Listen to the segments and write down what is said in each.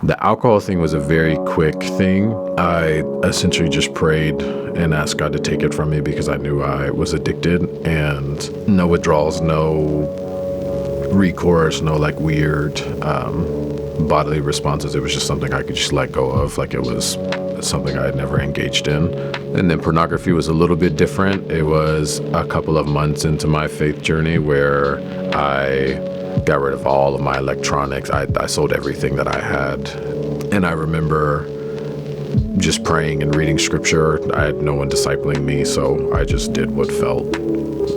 The alcohol thing was a very quick thing. I essentially just prayed and asked God to take it from me because I knew I was addicted, and no withdrawals, no recourse, no like weird bodily responses. It was just something I could just let go of, like it was something I had never engaged in. And then pornography was a little bit different. It was a couple of months into my faith journey where I got rid of all of my electronics. I sold everything that I had. And I remember just praying and reading scripture. I had no one discipling me, so I just did what felt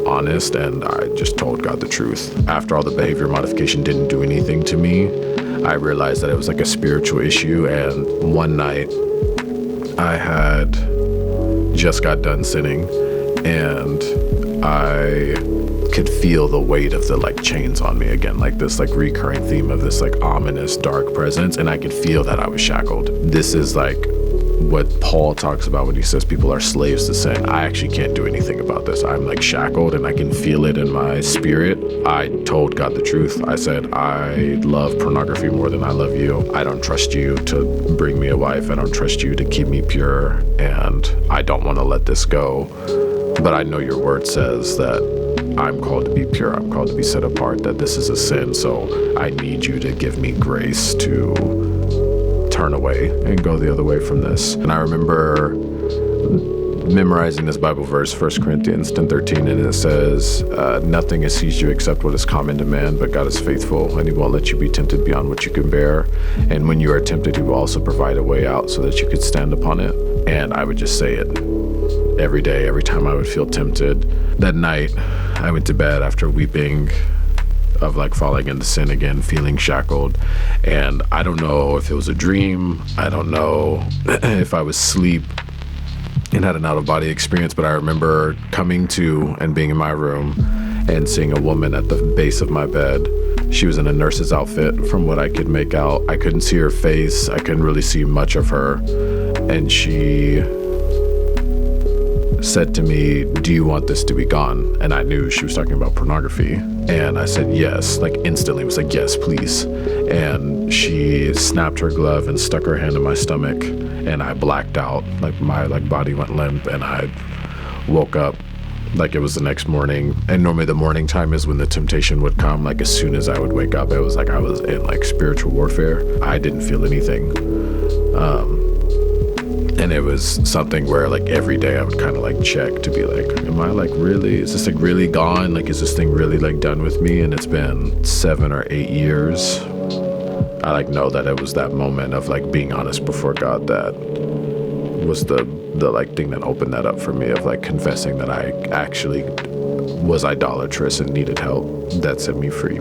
honest, and I just told God the truth. After all the behavior modification didn't do anything to me, I realized that it was like a spiritual issue. And one night I had just got done sinning, and I could feel the weight of the like chains on me again, like this like recurring theme of this like ominous dark presence, and I could feel that I was shackled. This is like what Paul talks about when he says people are slaves to sin. I actually can't do anything about this. I'm like shackled and I can feel it in my spirit. I told God the truth. I said, I love pornography more than I love you. I don't trust you to bring me a wife. I don't trust you to keep me pure, and I don't want to let this go. But I know your word says that I'm called to be pure. I'm called to be set apart, that this is a sin. So I need you to give me grace to turn away and go the other way from this. And I remember memorizing this Bible verse, 1 Corinthians 10:13, and it says, nothing has seized you except what is common to man, but God is faithful, and he won't let you be tempted beyond what you can bear. And when you are tempted, he will also provide a way out so that you could stand upon it. And I would just say it every day, every time I would feel tempted. That night, I went to bed after weeping of like falling into sin again, feeling shackled. And I don't know if it was a dream. I don't know if I was asleep and had an out-of-body experience, but I remember coming to and being in my room and seeing a woman at the base of my bed. She was in a nurse's outfit from what I could make out. I couldn't see her face. I couldn't really see much of her. And she said to me, do you want this to be gone? And I knew she was talking about pornography. And I said, yes, like instantly. It was like, yes, please. And she snapped her glove and stuck her hand in my stomach, and I blacked out. Like my body went limp, and I woke up like it was the next morning. And normally the morning time is when the temptation would come. Like as soon as I would wake up, it was like I was in like spiritual warfare. I didn't feel anything. And it was something where like every day I would kind of like check to be like, am I like really, is this like really gone? Like, is this thing really like done with me? And it's been 7 or 8 years. I like know that it was that moment of like being honest before God that was the like thing that opened that up for me, of like confessing that I actually was idolatrous and needed help. That set me free.